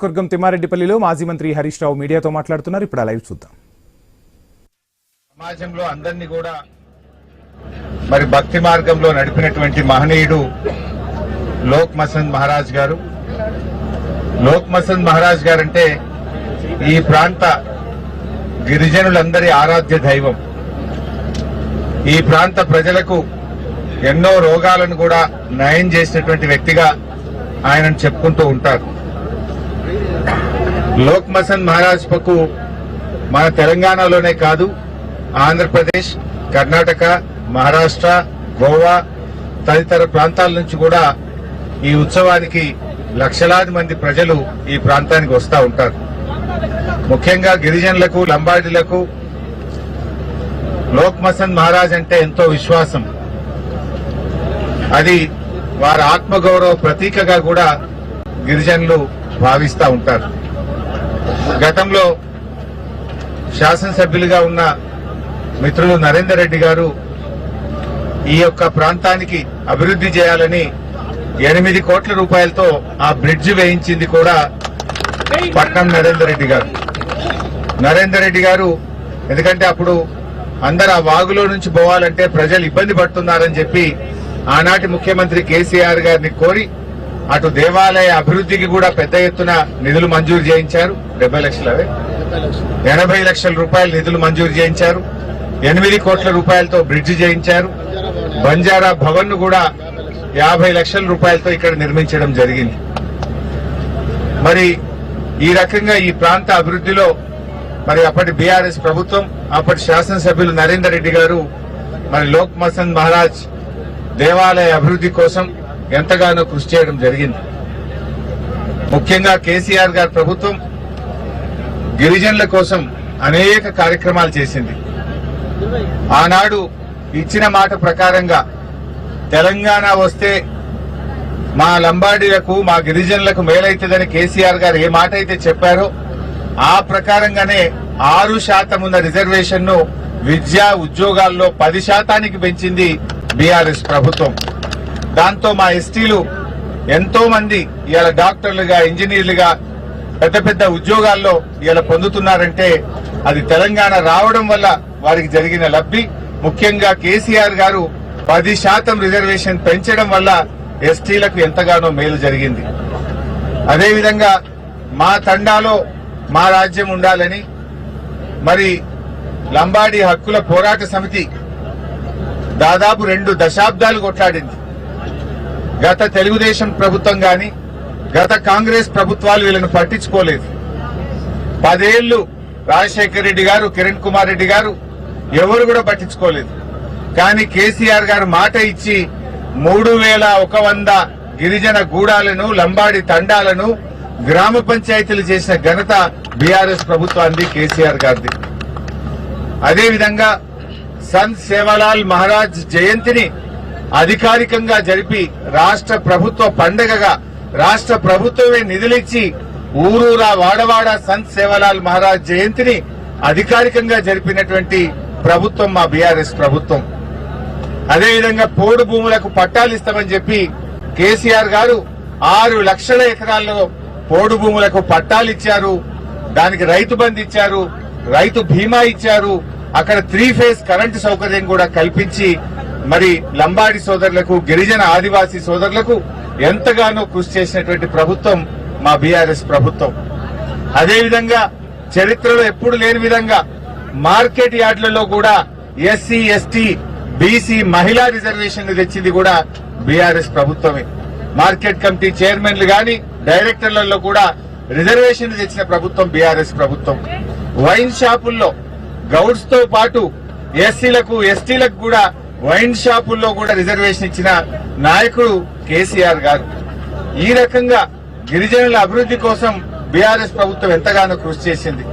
కుర్గం తిమ్మారెడ్డిపల్లిలో మాజీ మంత్రి హరీష్ రావు మీడియాతో మాట్లాడుతున్నారు. ఇప్పుడు లైవ్ చూద్దాం. సమాజంలో అందరినీ కూడా మరి భక్తి మార్గంలో నడిపినటువంటి మహనీయుడు లోక్ మసంద్ మహారాజ్ గారు. లోక్ మసంద్ మహారాజ్ గారు అంటే ఈ ప్రాంత గిరిజనులందరి ఆరాధ్య దైవం. ఈ ప్రాంత ప్రజలకు ఎన్నో రోగాలను కూడా నయం చేసినటువంటి వ్యక్తిగా ఆయనను చెప్పుకుంటూ ఉంటారు. లోక్ మసంద్ మహారాజ్ పకు మన తెలంగాణలోనే కాదు, ఆంధ్రప్రదేశ్, కర్ణాటక, మహారాష్ట్ర, గోవా తదితర ప్రాంతాల నుంచి కూడా ఈ ఉత్సవానికి లక్షలాది మంది ప్రజలు ఈ ప్రాంతానికి వస్తూ ఉంటారు. ముఖ్యంగా గిరిజనులకు, లంబాడీలకు లోక్ మసంద్ మహారాజ్ అంటే ఎంతో విశ్వాసం. అది వారి ఆత్మగౌరవ ప్రతీకగా కూడా గిరిజనులు భావిస్తూ ఉంటారు. గతంలో శాసనసభ్యులుగా ఉన్న మిత్రులు నరేందర్ రెడ్డి గారు ఈ యొక్క ప్రాంతానికి అభివృద్ధి చేయాలని 8 కోట్ల రూపాయలతో ఆ బ్రిడ్జ్ వేయించింది కూడా పట్నం నరేందర్ రెడ్డి గారు. నరేందర్ రెడ్డి గారు ఎందుకంటే అప్పుడు అందరు ఆ వాగులో నుంచి పోవాలంటే ప్రజలు ఇబ్బంది పడుతున్నారని చెప్పి ఆనాటి ముఖ్యమంత్రి కేసీఆర్ గారిని కోరి అటు దేవాలయ అభివృద్ధికి కూడా పెద్ద ఎత్తున నిధులు మంజూరు చేయించారు. 80 లక్షల రూపాయలు నిధులు మంజూరు చేయించారు. 8 కోట్ల రూపాయలతో బ్రిడ్జ్ చేయించారు. బంజారా భవన్ ను కూడా 50 లక్షల రూపాయలతో ఇక్కడ నిర్మించడం జరిగింది. మరి ఈ రకంగా ఈ ప్రాంత అభివృద్ధిలో మరి అప్పటి బీఆర్ఎస్ ప్రభుత్వం, అప్పటి శాసనసభ్యులు నరేందర్ రెడ్డి గారు మరి లోక్ మసంద్ మహారాజ్ దేవాలయ అభివృద్ధి కోసం ఎంతగానో కృషి చేయడం జరిగింది. ముఖ్యంగా కేసీఆర్ గారి ప్రభుత్వం గిరిజనుల కోసం అనేక కార్యక్రమాలు చేసింది. ఆనాడు ఇచ్చిన మాట ప్రకారంగా తెలంగాణ వస్తే మా లంబాడీలకు, మా గిరిజనులకు మేలైతుందని కేసీఆర్ గారు ఏ మాట అయితే చెప్పారో ఆ ప్రకారంగానే 6% ఉన్న రిజర్వేషన్ ను విద్యా ఉద్యోగాల్లో 10% పెంచింది బీఆర్ఎస్ ప్రభుత్వం. దాంతో మా ఎస్టీలు ఎంతో మంది ఇవాళ డాక్టర్లుగా, ఇంజనీర్లుగా పెద్ద పెద్ద ఉద్యోగాల్లో ఇవాళ పొందుతున్నారంటే అది తెలంగాణ రావడం వల్ల వారికి జరిగిన లబ్ధి. ముఖ్యంగా కేసీఆర్ గారు 10% రిజర్వేషన్ పెంచడం వల్ల ఎస్టీలకు ఎంతగానో మేలు జరిగింది. అదేవిధంగా మా తండాలో మా రాజ్యం ఉండాలని మరి లంబాడీ హక్కుల పోరాట సమితి దాదాపు 2 దశాబ్దాలు కొట్లాడింది. గత తెలుగుదేశం ప్రభుత్వం గాని, గత కాంగ్రెస్ ప్రభుత్వాలు వీళ్ళను పట్టించుకోలేదు. 10 ఏళ్లు రాజశేఖర్ రెడ్డి గారు, కిరణ్ కుమార్ రెడ్డి గారు ఎవరు కూడా పట్టించుకోలేదు. కానీ కేసీఆర్ గారు మాట ఇచ్చి 3100 గిరిజన గూడాలను, లంబాడి తండాలను గ్రామ పంచాయతీలు చేసిన ఘనత బీఆర్ఎస్ ప్రభుత్వాన్ని, కేసీఆర్ గారిది. అదేవిధంగా సంత్ సేవాలాల్ మహారాజ్ జయంతిని అధికారికంగా జరిపి రాష్ట్ర ప్రభుత్వ పండుగగా రాష్ట్ర ప్రభుత్వమే నిధులిచ్చి ఊరూరా వాడవాడ సంత్ సేవాలాల్ మహారాజ్ జయంతిని అధికారికంగా జరిపినటువంటి ప్రభుత్వం మా బీఆర్ఎస్ ప్రభుత్వం. అదేవిధంగా పోడు భూములకు పట్టాలు ఇస్తామని చెప్పి కేసీఆర్ గారు 6 లక్షల ఎకరాల్లో పోడు భూములకు పట్టాలు ఇచ్చారు. దానికి రైతు బంధు ఇచ్చారు, రైతు బీమా ఇచ్చారు. అక్కడ 3 ఫేజ్ కరెంటు సౌకర్యం కూడా కల్పించి మరి లంబాడి సోదరులకు, గిరిజన ఆదివాసీ సోదరులకు ఎంతగానో కృషి చేసినటువంటి ప్రభుత్వం మా బీఆర్ఎస్ ప్రభుత్వం. అదేవిధంగా చరిత్రలో ఎప్పుడు లేని విధంగా మార్కెట్ యార్డులలో కూడా ఎస్సీ, ఎస్టీ, బీసీ మహిళా రిజర్వేషన్లు తెచ్చింది కూడా బీఆర్ఎస్ ప్రభుత్వమే. మార్కెట్ కమిటీ చైర్మన్లు గాని, డైరెక్టర్లలో కూడా రిజర్వేషన్లు తెచ్చిన ప్రభుత్వం బీఆర్ఎస్ ప్రభుత్వం. వైన్ షాపుల్లో గౌడ్స్ తో పాటు ఎస్సీలకు, ఎస్టీలకు కూడా వైన్ షాపుల్లో కూడా రిజర్వేషన్ ఇచ్చిన నాయకుడు కేసీఆర్ గారు. ఈ రకంగా గిరిజనుల అభివృద్ధి కోసం బీఆర్ఎస్ ప్రభుత్వం ఎంతగానో కృషి చేసింది.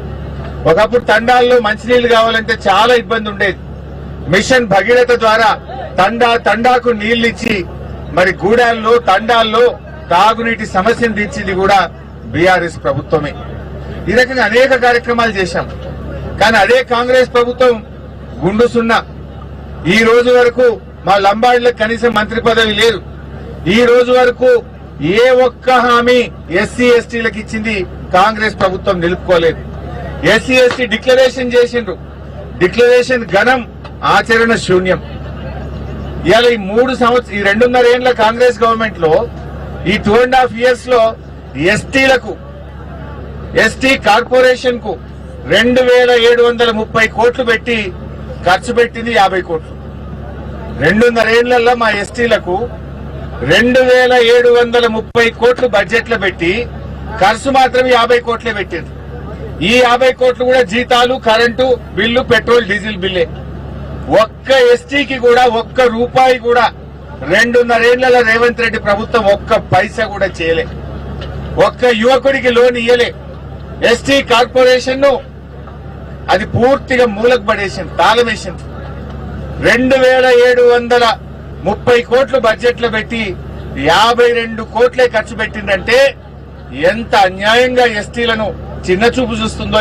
ఒకప్పుడు తండాల్లో మంచినీళ్లు కావాలంటే చాలా ఇబ్బంది ఉండేది. మిషన్ భగీరథ ద్వారా తండాకు నీళ్లిచ్చి మరి గూడాల్లో, తండాల్లో తాగునీటి సమస్యను తీర్చింది కూడా బీఆర్ఎస్ ప్రభుత్వమే. ఈ రకంగా అనేక కార్యక్రమాలు చేశాం. కానీ అదే కాంగ్రెస్ ప్రభుత్వం గుండు సున్నా. ఈ రోజు వరకు మా లంబాడీలకు కనీసం మంత్రి పదవి లేదు. ఈ రోజు వరకు ఏ ఒక్క హామీ ఎస్సీ ఎస్టీలకు ఇచ్చింది కాంగ్రెస్ ప్రభుత్వం నిలుపుకోలేదు. ఎస్సీ ఎస్టీ డిక్లరేషన్ చేసిండ్రు, డిక్లరేషన్ ఘనం, ఆచరణ శూన్యం. ఇవాళ ఈ 2.5 ఏళ్ల కాంగ్రెస్ గవర్నమెంట్ లో ఈ 2.5 years లో ఎస్టీలకు, ఎస్టీ కార్పొరేషన్ కు 2,730 కోట్లు పెట్టి ఖర్చు పెట్టింది 50 కోట్లు. 2.5 ఏళ్లలో మా ఎస్టీలకు 2,730 కోట్లు బడ్జెట్ లో పెట్టి ఖర్చు మాత్రం 50 కోట్లే పెట్టింది. ఈ 50 కోట్లు కూడా జీతాలు, కరెంటు బిల్లు, పెట్రోల్, డీజిల్ బిల్లే. ఒక్క ఎస్టీకి కూడా ఒక్క రూపాయి కూడా 2.5 ఏళ్లలో రేవంత్ రెడ్డి ప్రభుత్వం ఒక్క పైసా కూడా చేయలే. ఒక్క యువకుడికి లోన్ ఇయ్యలే. ఎస్టీ కార్పొరేషన్ ను అది పూర్తిగా మూలకు పడేసింది, తాళం వేసింది. 2,730 కోట్లు బడ్జెట్ లో పెట్టి 52 కోట్లే ఖర్చు పెట్టిందంటే ఎంత అన్యాయంగా ఎస్టీలను చిన్నచూపు చూస్తుందో